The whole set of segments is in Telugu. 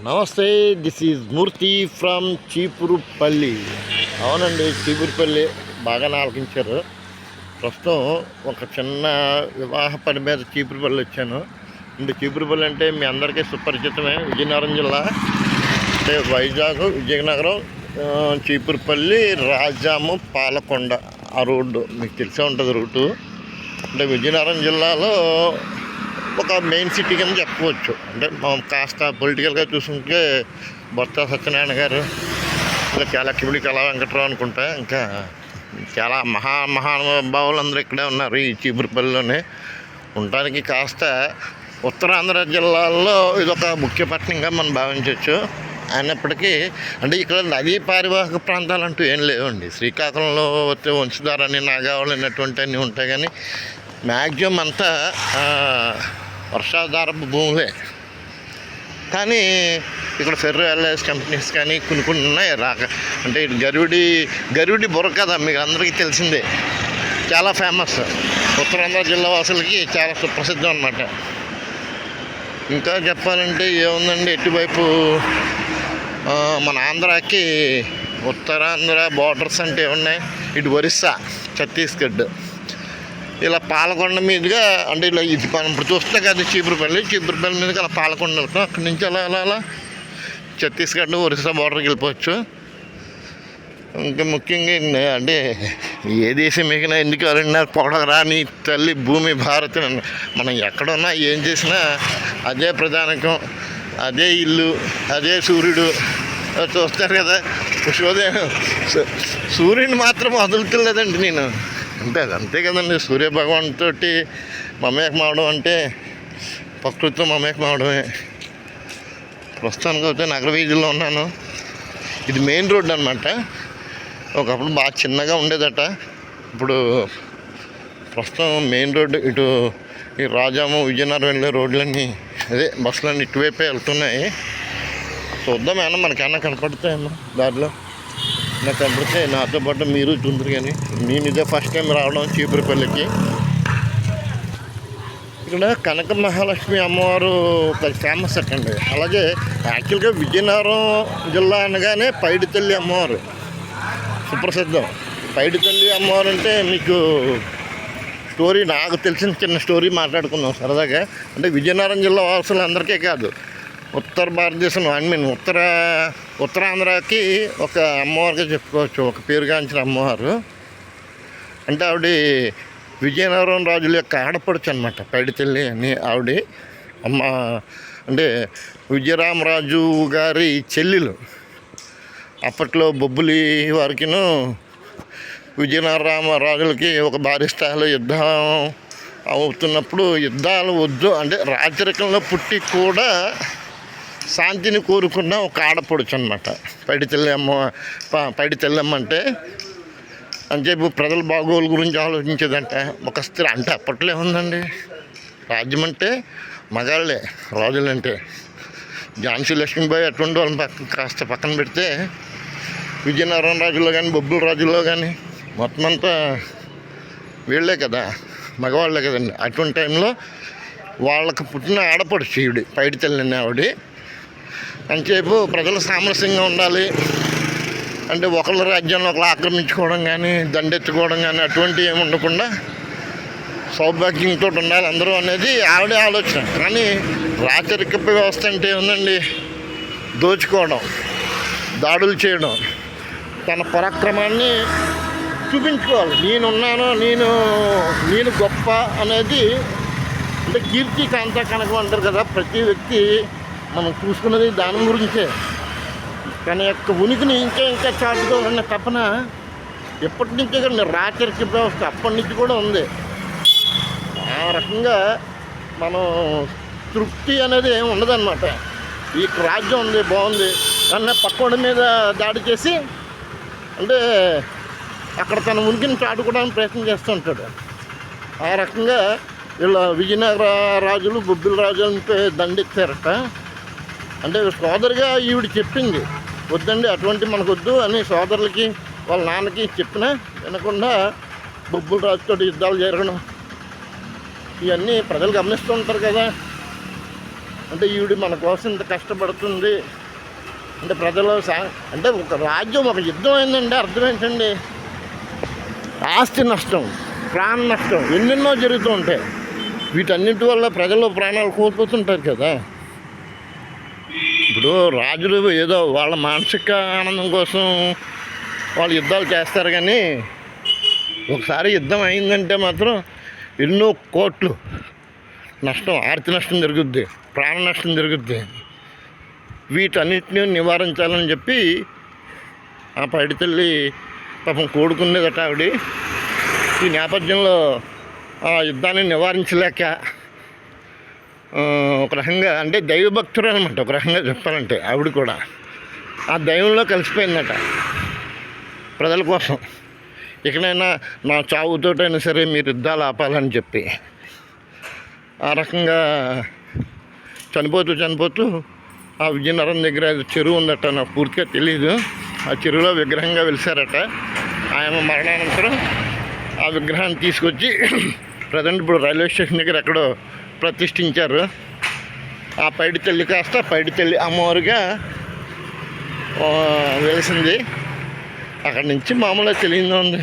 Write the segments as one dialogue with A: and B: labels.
A: నమస్తే, this is Murthy from Cheepurupalli. అవునండి, చీపురుపల్లి బాగానే ఆలకించారు. ప్రస్తుతం ఒక చిన్న వివాహ పని మీద చీపురుపల్లి వచ్చాను. అంటే చీపురుపల్లి అంటే మీ అందరికీ సుపరిచితమే. విజయనగరం జిల్లా అంటే వైజాగ్, విజయనగరం, చీపురుపల్లి, రాజాము, పాలకొండ ఆ రోడ్డు మీకు తెలిసే ఉంటుంది రూటు. అంటే విజయనగరం జిల్లాలో ఒక మెయిన్ సిటీ కింద చెప్పుకోవచ్చు. అంటే మనం కాస్త పొలిటికల్గా చూసుకుంటే బొత్స సత్యనారాయణ గారు, ఇంకా చాలా కిమిడి కళా వెంకట్రావు అనుకుంటా, ఇంకా చాలా మహానుభావులు అందరూ ఇక్కడే ఉన్నారు ఈ చీపురుపల్లిలోనే. ఉండడానికి కాస్త ఉత్తరాంధ్ర జిల్లాల్లో ఇదొక ముఖ్య పట్టణంగా మనం భావించవచ్చు. అయినప్పటికీ అంటే ఇక్కడ నదీ పారివాహక ప్రాంతాలు అంటూ ఏం లేవండి. శ్రీకాకుళంలో వచ్చే వంశధారని, నాగావళి అనేటువంటి అన్నీ ఉంటాయి, కానీ మ్యాక్సిమం అంతా వర్షాధారపు భూములే. కానీ ఇక్కడ ఫెర్రో ఎల్ఐఎస్ కంపెనీస్ కానీ కొన్ని ఉన్నాయి అంటే గరుడి బుర్ర కదా మీకు అందరికీ తెలిసిందే, చాలా ఫేమస్. ఉత్తరాంధ్ర జిల్లా వాసులకి చాలా సుప్రసిద్ధం అన్నమాట. ఇంకా చెప్పాలంటే ఏముందండి, ఎటువైపు మన ఆంధ్రాకి ఉత్తరాంధ్ర బార్డర్స్ అంటే ఉన్నాయి. ఇటు ఒరిస్సా, ఛత్తీస్గఢ్, ఇలా పాలకొండ మీదుగా అంటే ఇలా ఇది మనం ఇప్పుడు చూస్తే కదా చీపురుపల్లి మీదుగా అలా పాలకొండ వెళ్తాం. అక్కడి నుంచి అలా ఛత్తీస్గఢ్, ఒరిస్సా బార్డర్కి వెళ్ళిపోవచ్చు. ఇంకా ముఖ్యంగా అంటే ఏ దేశం మిగిలిన ఎందుకు ఎవరైనా పొడగరాని తల్లి భూమి భారత్. మనం ఎక్కడున్నా ఏం చేసినా అదే ప్రధానకం, అదే ఇల్లు, అదే సూర్యుడు. చూస్తారు కదా, సూర్యుని మాత్రం వదులుతులేదండి నేను. అంటే అది అంతే కదండి, సూర్యభగవాన్తో మమేకం అవడం అంటే ప్రకృతితో మమేకం అవడమే. ప్రస్తుతానికి అయితే నగర వీధిలో ఉన్నాను. ఇది మెయిన్ రోడ్ అనమాట. ఒకప్పుడు బాగా చిన్నగా ఉండేదట. ఇప్పుడు ప్రస్తుతం మెయిన్ రోడ్డు ఇటు ఈ రాజాము, విజయనగరం వెళ్ళే రోడ్లన్నీ అదే బస్సులన్నీ ఇటువైపే వెళ్తున్నాయి. చూద్దాం ఏమన్నా మనకేమన్నా కనపడతాయన్నా దారిలో. నాకు కనపడితే నాతో పాటు మీరు చూద్దరు. కానీ నేను ఇదే ఫస్ట్ టైం రావడం చీపురుపల్లికి. ఇక్కడ కనక మహాలక్ష్మి అమ్మవారు ఒక ఫేమస్ అట్టండి. అలాగే యాక్చువల్గా విజయనగరం జిల్లా అనగానే పైడితల్లి అమ్మవారు సుప్రసిద్ధం. పైడితల్లి అమ్మవారు అంటే మీకు స్టోరీ, నాకు తెలిసిన చిన్న స్టోరీ మాట్లాడుకుందాం సరదాగా. అంటే విజయనగరం జిల్లా వాసులందరికీ కాదు, ఉత్తర భారతదేశం ఉత్తరాంధ్రకి ఒక అమ్మవారిగా చెప్పుకోవచ్చు, ఒక పేరుగాంచిన అమ్మవారు. అంటే ఆవిడ విజయనగరం రాజుల యొక్క ఆడపడుచు అనమాట, పైడితల్లి అని ఆవిడ అమ్మ. అంటే విజయరామరాజు గారి చెల్లెలు. అప్పట్లో బొబ్బులి వారికిను విజయనగరం రాజులకి ఒక భారీ స్థాయిలో యుద్ధం అవుతున్నప్పుడు యుద్ధాలు వద్దు అంటే రాచరికంలో పుట్టి కూడా శాంతిని కోరుకున్న ఒక ఆడపడుచు అనమాట పైడితల్లమ్మ. అంటే అంతేపు ప్రజల బాగోలు గురించి ఆలోచించేదంట ఒక స్త్రీ. అంటే అప్పట్లో ఉందండి, రాజ్యం అంటే మగాళ్ళే, రాజులంటే. ఝాన్సీ లక్ష్మీబాయి అటువంటి వాళ్ళని కాస్త పక్కన పెడితే విజయనగరం రాజుల్లో కానీ, బొబ్బుల రాజుల్లో కానీ మొత్తం అంతా వీళ్ళే కదా, మగవాళ్ళే కదండి. అటువంటి టైంలో వాళ్ళకి పుట్టిన ఆడపడుచు ఈవిడ పైడితల్లి ఆవిడ. అంతసేపు ప్రజలు సామరస్యంగా ఉండాలి అంటే ఒకళ్ళ రాజ్యాన్ని ఒకళ్ళు ఆక్రమించుకోవడం కానీ, దండెత్తుకోవడం కానీ అటువంటివి ఏమి ఉండకుండా సౌభాగ్యంతో ఉండాలి అందరూ అనేది ఆవిడే ఆలోచన. కానీ రాచరిక వ్యవస్థ అంటే ఉందండి, దోచుకోవడం, దాడులు చేయడం, తన పరాక్రమాన్ని చూపించుకోవాలి. నేనున్నాను, నేను గొప్ప అనేది. అంటే కీర్తి కాంత కనకం అంటారు కదా, ప్రతి వ్యక్తి మనం చూసుకున్నది దాని గురించే. తన యొక్క ఉనికిని ఇంకా చాటుకోవాలన్న తపన ఎప్పటి నుంచే కానీ రాచరిక వ్యవస్థ అప్పటి నుంచి కూడా ఉంది. ఆ రకంగా మనం తృప్తి అనేది ఏమి ఉండదన్నమాట. ఈ రాజ్యం ఉంది, బాగుంది అన్న పక్కోడి మీద దాడి చేసి అంటే అక్కడ తన ఉనికిని చాటుకోవడానికి ప్రయత్నం చేస్తూ ఉంటాడు. ఆ రకంగా ఇలా విజయనగర రాజులు, బొబ్బిల రాజులంటే దండెత్తారట. అంటే సోదరిగా ఈవిడ చెప్పింది, వద్దండి అటువంటి మనకు వద్దు అని సోదరులకి వాళ్ళ నాన్నకి చెప్పినా వినకుండా బొబ్బుల రాజుతో యుద్ధాలు జరగడం ఇవన్నీ ప్రజలు గమనిస్తూ ఉంటారు కదా. అంటే ఈవిడ మన కోసం ఇంత కష్టపడుతుంది అంటే ప్రజలు అంటే ఒక రాజ్యం ఒక యుద్ధం అయిందండి. అర్థం ఏంటండి? ఆస్తి నష్టం, ప్రాణ నష్టం ఎన్నెన్నో జరుగుతూ ఉంటాయి. వీటన్నిటి వల్ల ప్రజలు ప్రాణాలు కోల్పోతుంటారు కదా. ఇప్పుడు రాజులు ఏదో వాళ్ళ మానసిక ఆనందం కోసం వాళ్ళు యుద్ధాలు చేస్తారు, కానీ ఒకసారి యుద్ధం అయిందంటే మాత్రం ఎన్నో కోట్లు నష్టం, ఆర్థిక నష్టం జరుగుద్ది, ప్రాణ నష్టం జరుగుద్ది. వీటన్నిటిని నివారించాలని చెప్పి ఆ పైడితల్లి పాపం కోడుకునేదట ఆవిడ. ఈ నేపథ్యంలో ఆ యుద్ధాన్ని నివారించలేక ఒక రకంగా అంటే దైవభక్తులు అనమాట, ఒక రకంగా చెప్పాలంటే ఆవిడ కూడా ఆ దైవంలో కలిసిపోయిందట ప్రజల కోసం. ఇకనైనా నా చావుతోటైనా సరే మీరు యుద్ధాలు ఆపాలని చెప్పి ఆ రకంగా చనిపోతూ ఆ విజయనగరం దగ్గర చెరువు ఉందట, నాకు పూర్తిగా తెలియదు. ఆ చెరువులో విగ్రహంగా వెలిసారట. ఆయన మరణానంతరం ఆ విగ్రహాన్ని తీసుకొచ్చి ప్రజెంట్ ఇప్పుడు రైల్వే స్టేషన్ దగ్గర ఎక్కడో ప్రతిష్ఠించారు. ఆ పైడితల్లి కాస్త పైడితల్లి అమ్మవారుగా వెలిసింది. అక్కడి నుంచి మామూలుగా తెలియదు ఉంది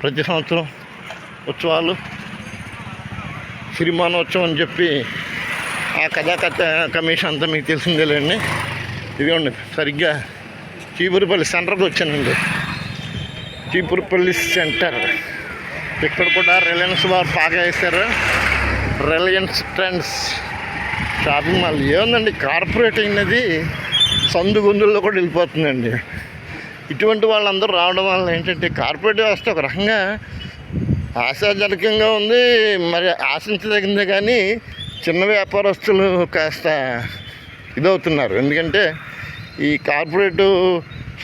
A: ప్రతి సంవత్సరం ఉత్సవాలు, సిరిమానోత్సవం అని చెప్పి ఆ కథాకథ కమిషన్ అంతా మీకు తెలిసిందేలేండి. ఇదిగోండి సరిగ్గా చీపురుపల్లి సెంటర్కి వచ్చానండి. చీపురుపల్లి సెంటర్ ఇక్కడ కూడా రిలయన్స్ వారు బాగా వేస్తారు. రిలయన్స్ ట్రెండ్స్ షాపింగ్ మాల్ ఏముందండి, కార్పొరేట్ అయినది సందు గొంతుల్లో కూడా వెళ్ళిపోతుందండి. ఇటువంటి వాళ్ళందరూ రావడం వల్ల ఏంటంటే కార్పొరేట్ వ్యవస్థ ఒక రకంగా ఆశాజనకంగా ఉంది, మరి ఆశించదగిందే. కానీ చిన్న వ్యాపారస్తులు కాస్త ఇదవుతున్నారు. ఎందుకంటే ఈ కార్పొరేటు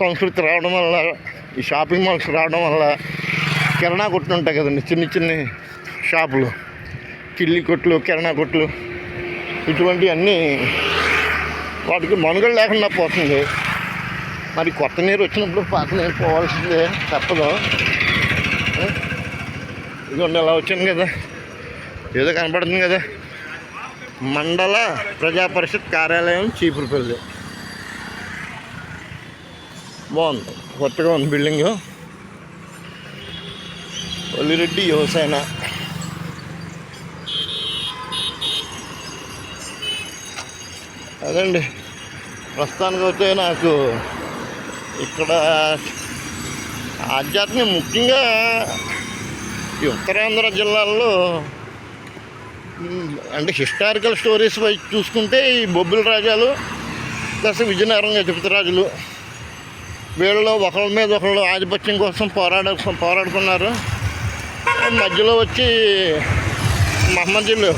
A: సంస్కృతి రావడం వల్ల, ఈ షాపింగ్ మాల్స్ రావడం వల్ల కిరాణా కొట్లు ఉంటాయి కదండి, చిన్న షాపులు, కిల్లి కొట్లు, కిరాణా కొట్లు, ఇటువంటివన్నీ వాటికి మనుగడ లేకుండా పోతుంది. మరి కొత్త నీరు వచ్చినప్పుడు పాత నీరు పోవాల్సిందే, తప్పదు. ఇదిగోండి ఎలా వచ్చాను కదా, ఏదో కనపడుతుంది కదా, మండల ప్రజా పరిషత్ కార్యాలయం చీపురుపల్లి. బాగుంది, కొత్తగా ఉంది బిల్డింగు. ఒల్లిరెడ్డి యువసేన. అదండి ప్రస్తుతానికి అయితే నాకు ఇక్కడ ఆధ్యాత్మిక ముఖ్యంగా ఈ ఉత్తరాంధ్ర జిల్లాల్లో అంటే హిస్టారికల్ స్టోరీస్ వైపు చూసుకుంటే ఈ బొబ్బిల రాజాలు ప్లస్ విజయనగరం గజపతి రాజులు వీళ్ళలో ఒకళ్ళ మీద ఒకళ్ళు ఆధిపత్యం కోసం పోరాడుకున్నారు. మధ్యలో వచ్చి మహమ్మదీలు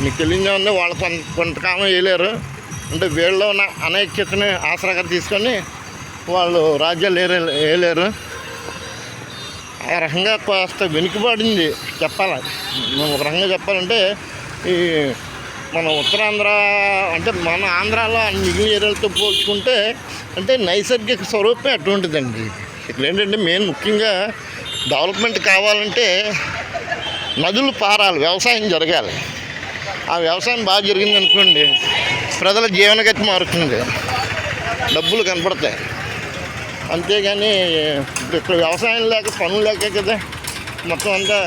A: మీకు తెలియదే ఉంది, వాళ్ళ కొంతకాలం వేయలేరు. అంటే వీళ్ళలో ఉన్న అనైక్యతని ఆసరాగా తీసుకొని వాళ్ళు రాజ్యాలు వేయలేరు. ఆ రకంగా కాస్త వెనుకబడింది చెప్పాలి. మనం ఒక రకంగా చెప్పాలంటే ఈ మన ఉత్తరాంధ్ర అంటే మన ఆంధ్రాలో మిగిలిన ఏరియాలతో పోల్చుకుంటే అంటే నైసర్గిక స్వరూపం అటువంటిదండి. ఇక్కడ ఏంటంటే మెయిన్ ముఖ్యంగా డెవలప్మెంట్ కావాలంటే నదులు పారాలి, వ్యవసాయం జరగాలి. ఆ వ్యవసాయం బాగా జరిగింది అనుకోండి, ప్రజల జీవనగతి మారుతుంది, డబ్బులు కనపడతాయి. అంతేగాని ఇక్కడ వ్యవసాయం లేక పనులు లేకే కదా మొత్తం అంతా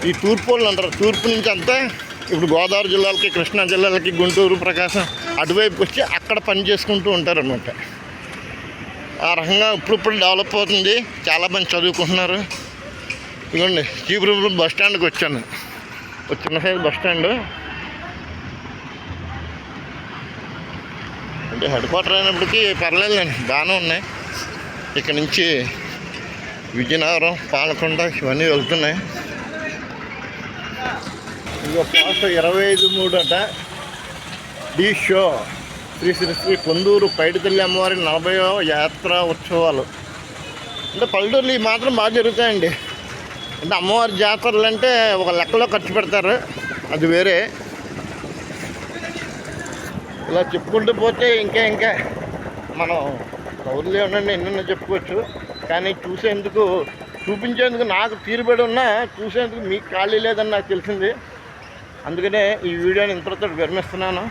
A: ఈ తూర్పు వాళ్ళు అంటారు. తూర్పు నుంచి అంతా ఇప్పుడు గోదావరి జిల్లాలకి, కృష్ణా జిల్లాలకి, గుంటూరు, ప్రకాశం అటువైపుకి వచ్చి అక్కడ పని చేసుకుంటూ ఉంటారన్నమాట. ఆ రకంగా ఇప్పుడు డెవలప్ అవుతుంది, చాలామంది చదువుకుంటున్నారు. ఇదిగోండి చీపురుపల్లి బస్ స్టాండ్కి వచ్చాను, ఒక చిన్న సైజు బస్ స్టాండ్. అంటే హెడ్ క్వార్టర్ అయినప్పటికీ పర్లేదులేండి, బాగానే ఉన్నాయి. ఇక్కడ నుంచి విజయనగరం, పాలకొండ ఇవన్నీ వెళ్తున్నాయి. ఇదిగో పాస్ 25/3 అట డి షో శ్రీ కొందూరు పైడితల్లి అమ్మవారి 40వ యాత్రా ఉత్సవాలు. అంటే పల్లెటూరులు ఈ మాత్రం బాగా జరుగుతాయండి. అంటే అమ్మవారి జాతరలు అంటే ఒక లెక్కలో ఖర్చు పెడతారు, అది వేరే. ఇలా చెప్పుకుంటూ పోతే ఇంకా మనం కౌరులే ఉండండి ఎన్నెన్నో చెప్పుకోవచ్చు. కానీ చూపించేందుకు నాకు తీరుబడి ఉన్నా చూసేందుకు మీకు ఖాళీ లేదని నాకు తెలిసింది. అందుకనే ఈ వీడియోని ఇంతటితో విరమిస్తున్నాను.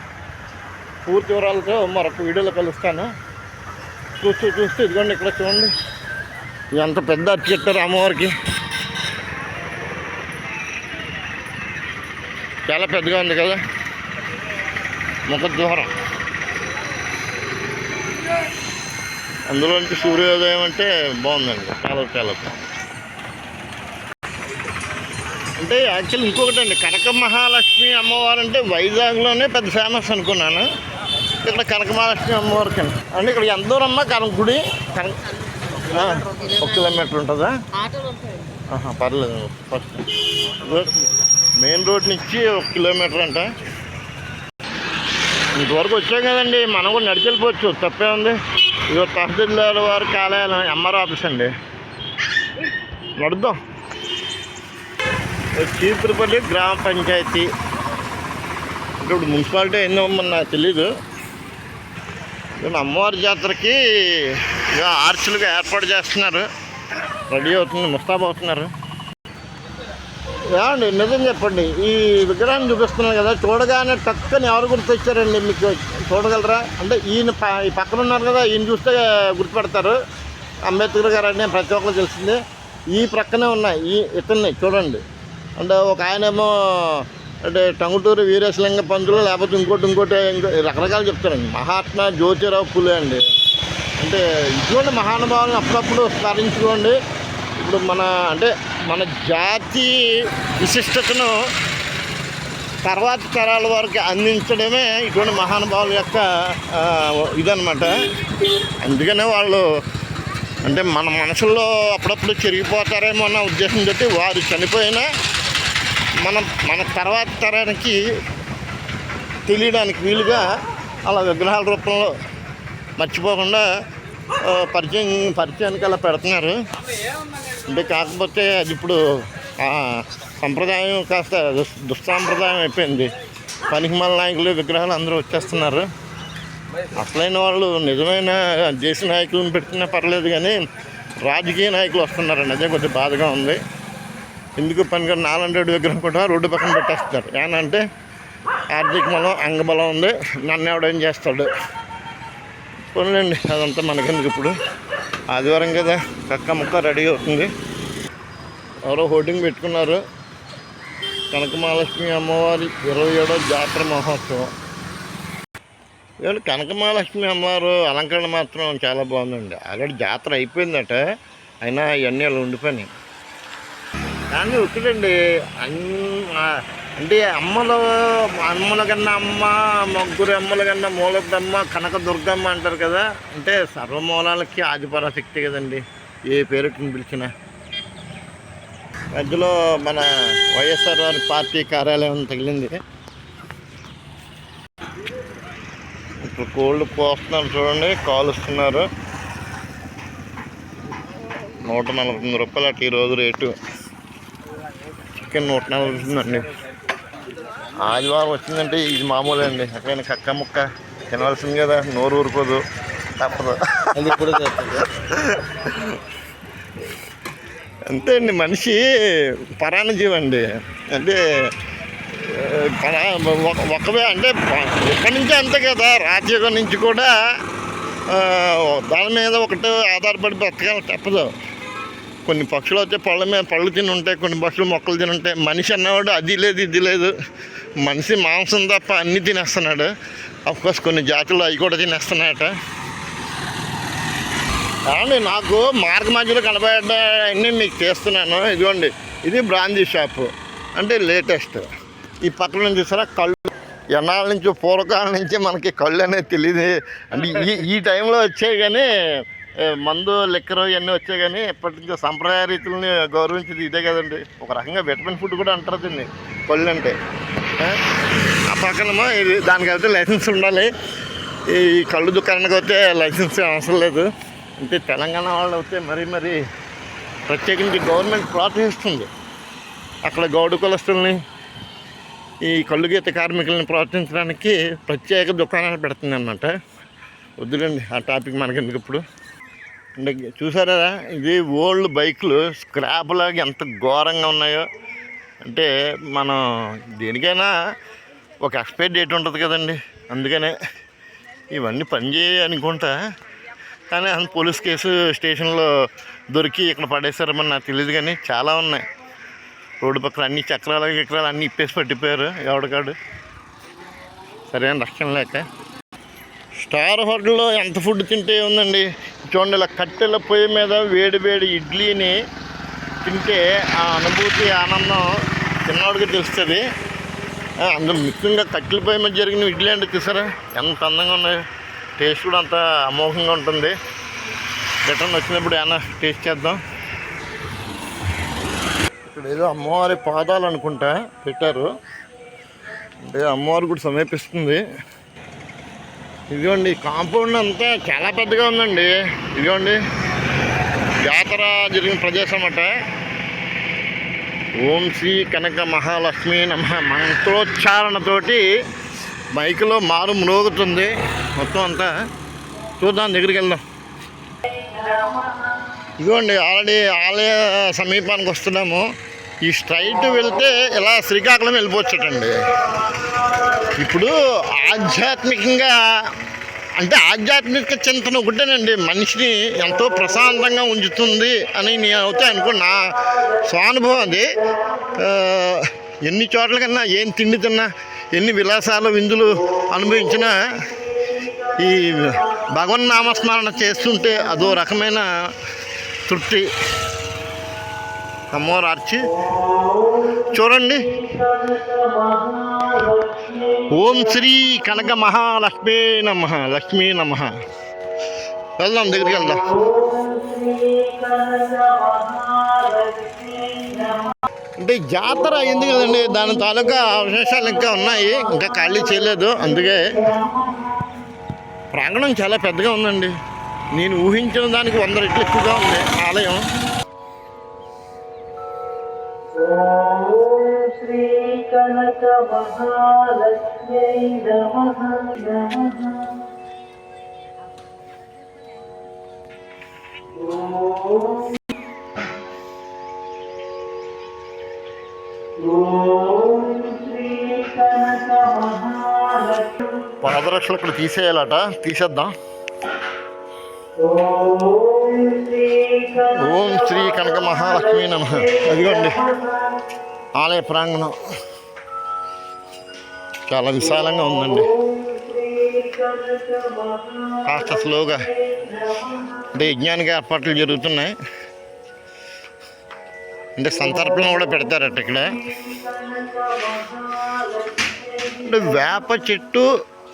A: పూర్తి వివరాలతో మరొక వీడియోలో కలుస్తాను. చూస్తూ ఇదిగోండి, ఇక్కడ చూడండి ఎంత పెద్ద అర్చి కట్టారు అమ్మవారికి. చాలా పెద్దగా ఉంది కదా ముఖద్వారం. అందులోంచి సూర్యోదయం అంటే బాగుందండి, చాలా చాలా. అంటే యాక్చువల్ ఇంకొకటి అండి, కనక మహాలక్ష్మి అమ్మవారు అంటే వైజాగ్లోనే పెద్ద ఫేమస్ అనుకున్నాను. ఇక్కడ కనక మహాలక్ష్మి అమ్మవారికి అంటే ఇక్కడ ఎంత దూరం అమ్మా గుడి? 1 కిలోమీటర్ ఉంటుందా? పర్లేదు. ఫస్ట్ మెయిన్ రోడ్ నుంచి 1 కిలోమీటర్ అంట. ఇంతవరకు వచ్చాం కదండి, మనం కూడా నడిచి వెళ్ళిపోవచ్చు, తప్పే ఉంది. ఇదో తహసీల్దార్ వారి కార్యాలయం, ఎంఆర్ఓ ఆఫీస్ అండి. నడుద్దాం. చీపురుపల్లి గ్రామ పంచాయతీ. ఇప్పుడు మున్సిపాలిటీ ఎన్నో నాకు తెలీదు. అమ్మవారి జాతరకి ఇక ఆర్చులుగా ఏర్పాటు చేస్తున్నారు, రెడీ అవుతుంది, ముస్తాబు అవుతున్నారు. ఏమండి నిజం చెప్పండి, ఈ విగ్రహాన్ని చూపిస్తున్నాను కదా, చూడగానే టక్కని ఎవరు గుర్తొచ్చారండి మీకు? చూడగలరా? అంటే ఈయన ఈ పక్కన ఉన్నారు కదా, ఈయన చూస్తే గుర్తుపెడతారు. అంబేద్కర్ గారు అంటే ప్రతి ఒక్కరు తెలిసిందే. ఈ ప్రక్కనే ఉన్నాయి ఇతన్ని చూడండి. అంటే ఒక ఆయనేమో అంటే టంగుటూరి వీరేశలింగ పంతులు, లేకపోతే ఇంకోటి రకరకాలు చెప్తారండి. మహాత్మా జ్యోతిరావు ఫులే అండి. అంటే ఇటువంటి మహానుభావులను అప్పుడప్పుడు స్మరించుకోండి. ఇప్పుడు మన జాతి విశిష్టతను తర్వాత తరాల వారికి అందించడమే ఇటువంటి మహానుభావుల యొక్క ఇదనమాట. అందుకనే వాళ్ళు అంటే మన మనసుల్లో అప్పుడప్పుడు చెరిగిపోతారేమో అన్న ఉద్దేశంతో వారు చనిపోయినా మన తర్వాత తరానికి తెలియడానికి వీలుగా అలా విగ్రహాల రూపంలో మర్చిపోకుండా పరిచయానికి అలా పెడుతున్నారు. అంటే కాకపోతే అది ఇప్పుడు సంప్రదాయం కాస్త దుస్సాంప్రదాయం అయిపోయింది. పనికిమాల నాయకులు విగ్రహాలు అందరూ వచ్చేస్తున్నారు. అసలైన వాళ్ళు నిజమైన దేశ నాయకులను పెడుతున్నా పర్లేదు, కానీ రాజకీయ నాయకులు వస్తున్నారండి. అదే కొద్దిగా బాధగా ఉంది. ఎందుకు పనిగా 400 విగ్రహం కూడా రోడ్డు పక్కన పెట్టేస్తున్నారు. ఏనంటే ఆర్థిక బలం, అంగబలం ఉంది, నన్ను ఎవడేం చేస్తాడు. పోన్లేండి, అదంతా మనకెందుకు. ఇప్పుడు ఆదివారం కదా, కక్క ముక్క రెడీ అవుతుంది. ఎవరో హోర్డింగ్ పెట్టుకున్నారు, కనక మహాలక్ష్మి అమ్మవారి 27వ జాతర మహోత్సవం. ఇవాళ కనక మహాలక్ష్మి అమ్మవారు అలంకరణ మాత్రం చాలా బాగుందండి. ఆల్రెడీ జాతర అయిపోయిందట, అయినా ఇవన్నీ అలా ఉండిపోయినాయి. కానీ ఒకటండి, అంటే అమ్మల కన్నా అమ్మ, ముగ్గురు అమ్మల కన్నా మూలద్దమ్మ, కనక దుర్గమ్మ అంటారు కదా. అంటే సర్వమూలాలకి ఆదిపరాశక్తి కదండి, ఏ పేరుని పిలిచినా. మధ్యలో మన వైఎస్ఆర్ వారి పార్టీ కార్యాలయం తగిలింది. ఇప్పుడు కోళ్ళు పోస్తున్నారు చూడండి, కాలుస్తున్నారు. 149 రూపాయలు అటు ఈరోజు రేటు. చికెన్ 140 అండి. ఆదివారం వచ్చిందంటే ఇది మామూలే అండి. ఎక్కడైనా కక్క ముక్క తినవలసింది కదా, నోరు ఊరుకోదు, తప్పదు. అది కూడా అంతే అండి, మనిషి పరాణజీవి అండి. అంటే ఒకవే అంటే ఎక్కడి నుంచి అంతే కదా, రాజ్యోగం నుంచి కూడా దాని మీద ఒకటి ఆధారపడి బ్రతకాలి, తప్పదు. కొన్ని పక్షులు వచ్చే పళ్ళ మీద పళ్ళు తిని ఉంటాయి, కొన్ని పక్షులు మొక్కలు తిని ఉంటాయి. మనిషి అన్నవాడు అది లేదు ఇది లేదు, మనిషి మాంసం తప్ప అన్నీ తినేస్తున్నాడు. అఫ్కోర్స్ కొన్ని జాతులు అవి కూడా తినేస్తున్నాయట. కానీ నాకు మార్గ మధ్యలో కనబడ్డ అన్నీ మీకు చేస్తున్నాను. ఇదిగోండి, ఇది బ్రాందీ షాపు, అంటే లేటెస్ట్. ఈ పక్కన నుంచి చూసారా కళ్ళు, ఎన్నాళ్ళ నుంచి పూర్వకాలం నుంచి మనకి కళ్ళు అనేది తెలియదు. అంటే ఈ టైంలో వచ్చాయి, కానీ మందు లెక్కరు ఇవన్నీ వచ్చాయి. కానీ ఎప్పటి నుంచో సంప్రదాయ రీతులని గౌరవించేది ఇదే కదండి. ఒక రకంగా విటమిన్ ఫుడ్ కూడా అంటారు దీన్ని, కళ్ళు అంటే. ఆ పక్కన ఇది దానికైతే లైసెన్స్ ఉండాలి. ఈ కళ్ళు దుకాణానికి అయితే లైసెన్స్ అవసరం లేదు. అంటే తెలంగాణ వాళ్ళు అయితే మరీ ప్రత్యేకించి గవర్నమెంట్ ప్రోత్సహిస్తుంది. అక్కడ గౌడు కులస్తుల్ని, ఈ కళ్ళు గీత కార్మికులను ప్రోత్సహించడానికి ప్రత్యేక దుకాణాలు పెడుతుంది అన్నమాట. వద్దులేండి ఆ టాపిక్ మనకెందుకు ఇప్పుడు. అంటే చూసారా, ఇది ఓల్డ్ బైకులు స్క్రాప్ లాగా ఎంత ఘోరంగా ఉన్నాయో. అంటే మనం దేనికైనా ఒక ఎక్స్పైరీ డేట్ ఉంటుంది కదండి, అందుకనే ఇవన్నీ పనిచేయ అనుకుంటా, కానీ పోలీస్ కేసు స్టేషన్లో దొరికి ఇక్కడ పడేశారమని నాకు తెలియదు. కానీ చాలా ఉన్నాయి రోడ్డు పక్కన, అన్ని చక్రాలు అన్నీ ఇప్పేసి పట్టిపోయారు ఎవడికాడు, సరైన రక్షణ లేక. స్టార్ హోటల్లో ఎంత ఫుడ్ తింటే ఉందండి. చూడండి, ఇలా కట్టెల పొయ్యి మీద వేడి వేడి ఇడ్లీని తింటే ఆ అనుభూతి, ఆనందం చిన్నవాడికి తెలుస్తుంది. అందులో ముఖ్యంగా కట్టెల పొయ్యి మీద జరిగిన ఇడ్లీ అంటే చూసారా ఎంత అందంగా ఉన్నాయి. టేస్ట్ కూడా అంత అమోఘంగా ఉంటుంది. రిటర్న్ వచ్చినప్పుడు ఏమన్నా టేస్ట్ చేద్దాం. ఇక్కడ ఏదో అమ్మవారి పాదాలు అనుకుంటా పెట్టారు, అంటే అమ్మవారు కూడా సమీపిస్తుంది. ఇదిగోండి కాంపౌండ్ అంతా చాలా పెద్దగా ఉందండి. ఇదిగోండి జాతర జరిగిన ప్రదేశం అట. ఓం శ్రీ కనక మహాలక్ష్మి నమః మంత్రోచ్చారణతోటి మైకులో మారు మ్రోగుతుంది మొత్తం అంతా. చూద్దాం, దగ్గరికి వెళ్దాం. ఇదిగోండి ఆల్రెడీ ఆలయ సమీపానికి వస్తున్నాము. ఈ స్ట్రైట్ వెళ్తే ఇలా శ్రీకాకుళం వెళ్ళిపోవచ్చటండి. ఇప్పుడు ఆధ్యాత్మికంగా అంటే ఆధ్యాత్మిక చింతన ఒకటేనండి మనిషిని ఎంతో ప్రశాంతంగా ఉంచుతుంది అని నేను అయితే అనుకున్నా. స్వానుభవం అది. ఎన్ని చోట్ల కన్నా ఏం తిండి తిన్నా, ఎన్ని విలాసాలు విందులు అనుభవించినా ఈ భగవన్నామస్మరణ చేస్తుంటే అదో రకమైన తృప్తి. అమ్మవారు ఆర్చి చూడండి. ఓం శ్రీ కనక మహాలక్ష్మీ నమః, లక్ష్మీ నమః. వెళ్దాం, దగ్గరికి వెళ్దాం. అంటే జాతర అయింది కదండి, దాని తాలూకా అవశేషాలు ఇంకా ఉన్నాయి, ఇంకా ఖాళీ చేయలేదు. అందుకే ప్రాంగణం చాలా పెద్దగా ఉందండి. నేను ఊహించిన దానికి 100 రెట్లు ఎక్కువగా ఉంది ఆలయం. శ్రీ కనక మహాలక్ష్మీ నమః. పాదరక్షలు ఇక్కడ తీసేయాలట, తీసేద్దాం. ఓం శ్రీ కనక మహాలక్ష్మీ నమః. అదిగోండి ఆలయ ప్రాంగణం చాలా విశాలంగా ఉందండి. కాస్త స్లోగా అంటే యజ్ఞానికి ఏర్పాట్లు జరుగుతున్నాయి. అంటే సంతర్పణ కూడా పెడతారట ఇక్కడ. అంటే వేప చెట్టు,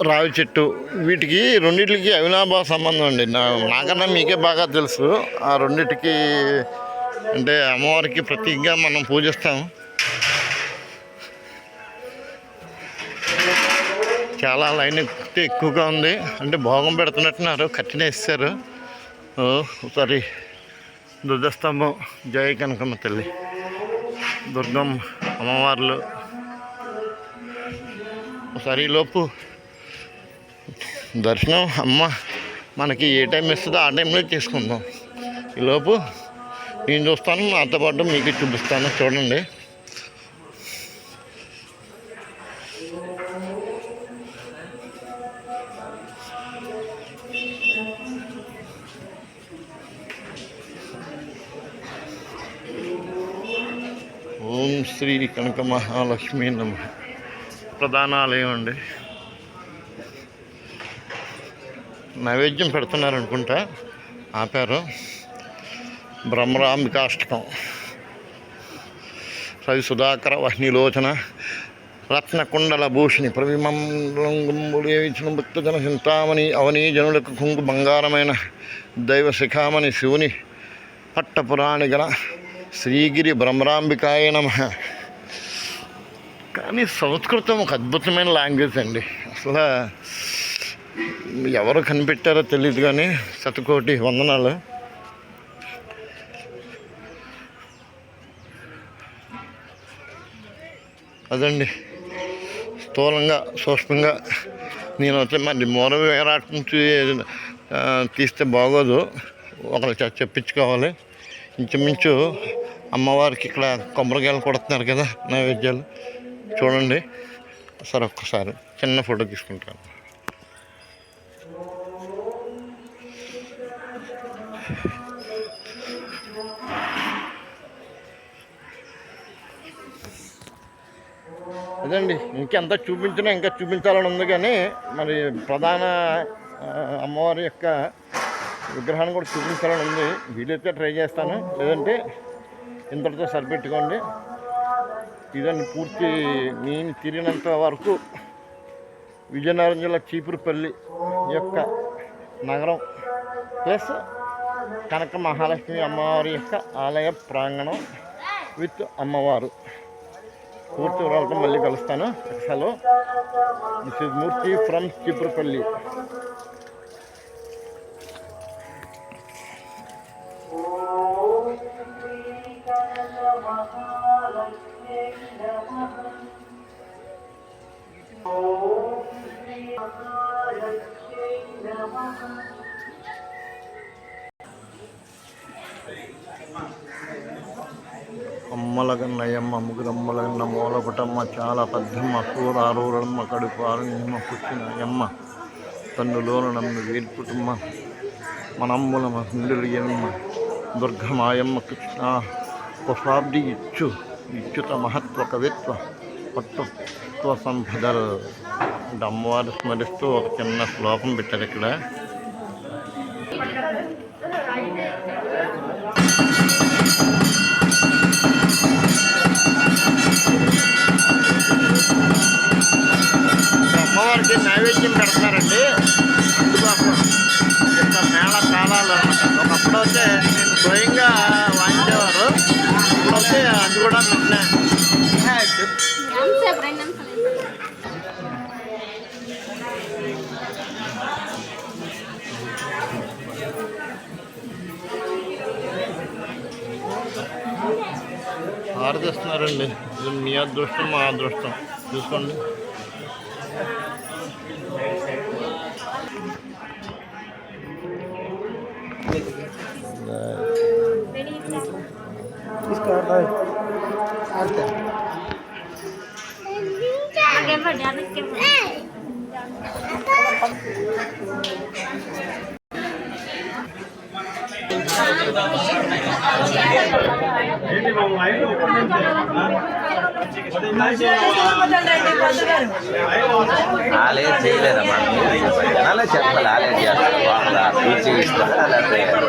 A: రావి చెట్టు, వీటికి రెండింటికి అవినాభావ సంబంధం అండి. నాకన్నా మీకే బాగా తెలుసు. ఆ రెండింటికి అంటే అమ్మవారికి ప్రతీకగా మనం పూజిస్తాం. చాలా లైన్ ఎక్కువగా ఉంది. అంటే భోగం పెడుతున్నట్టున్నారు, కట్టినేస్తారు. ఒకసారి ధ్వజస్తంభం, జయ కనకమ్మ తల్లి, దుర్గమ్మ అమ్మవార్లు. ఒకసారి ఈలోపు దర్శనం అమ్మ మనకి ఏ టైం ఇస్తుందో ఆ టైంలో చేసుకుందాం. ఈలోపు నేను చూస్తాను, నాతో పాటు మీకు చూపిస్తాను. చూడండి, ఓం శ్రీ కనక మహాలక్ష్మీ నమః. ప్రధాన ఆలయం అండి. నైవేద్యం పెడుతున్నారు అనుకుంటా, ఆపారు. బ్రహ్మరాంబికాష్టకం, రవి సుధాకర వహ్నిలోచన రత్నకుండల భూషిణి ప్రవిమంగళంగుంబులేవించిన భక్తజన చింతామణి అవనీ జనులకు కుంగు బంగారమైన దైవ శిఖామణి శివుని పట్టపురాణి గల శ్రీగిరి బ్రహ్మరాంబికాయ నమః. కానీ సంస్కృతం ఒక అద్భుతమైన లాంగ్వేజ్ అండి. అసలు ఎవరు కనిపెట్టారో తెలియదు, కానీ శతకోటి వందనాలు. అదండి స్థూలంగా సూక్ష్మంగా నేను వచ్చి మరి మూల విరాట్ నుంచి తీస్తే బాగోదు, ఒకరు చెప్పించుకోవాలి. ఇంచుమించు అమ్మవారికి ఇక్కడ కొబ్బరికాయలు కొడుతున్నారు కదా నైవేద్యాలు. చూడండి సరే, ఒక్కసారి చిన్న ఫోటో తీసుకుంటాను. అదండి, ఇంకెంత చూపించినా ఇంకా చూపించాలని ఉంది. కానీ మరి ప్రధాన అమ్మవారి యొక్క విగ్రహాన్ని కూడా చూపించాలని ఉంది. వీలైతే ట్రై చేస్తాను, లేదంటే ఇంతటితో సరిపెట్టుకోండి. ఇదండి పూర్తి నేను తిరిగినంత వరకు విజయనగరం జిల్లా చీపురుపల్లి యొక్క నగరం ప్లస్ కనక మహాలక్ష్మి అమ్మవారి యొక్క ఆలయ ప్రాంగణం విత్ అమ్మవారు. పూర్తి వివరాలతో మళ్ళీ కలుస్తాను. Hello, this is Murthy from Cheepurupalli. అమ్మలగన్నయ్యమ్మ ముగ్గురమ్మలగన్న మూలపటమ్మ చాలా పెద్దమ్మ కూరారూరమ్మ కడుపు ఆరుణ్యమ్మ పుట్టినయమ్మ తన్నులోన నన్ను వేల్పుటమ్మ మనమ్ముల హండులు ఎమ్మ దుర్గమాయమ్మ కృష్ణ కుశాబ్ది ఇచ్చుత మహత్వ కవిత్వ పట్టుత్వ సంపదల్. అమ్మవారు స్మరిస్తూ ఒక చిన్న శ్లోకం పెట్టారు ఇక్కడ. అమ్మవారికి నైవేద్యం పెడతారండి. అందుకోసం ఇంకా మేళ తాళాలు అన్నమాట. ఒకప్పుడు అయితే స్వయంగా వాయించేవారు, ఇప్పుడైతే అది కూడా ఆరాధిస్తున్నారండి. ఇది మీ అదృష్టం మా అదృష్టం, చూసుకోండి.
B: ఆలయం చేయలేదమ్మా, అలా చెప్పాలి. ఆలయం చేస్తారు, పూర్తి ఇస్తారు.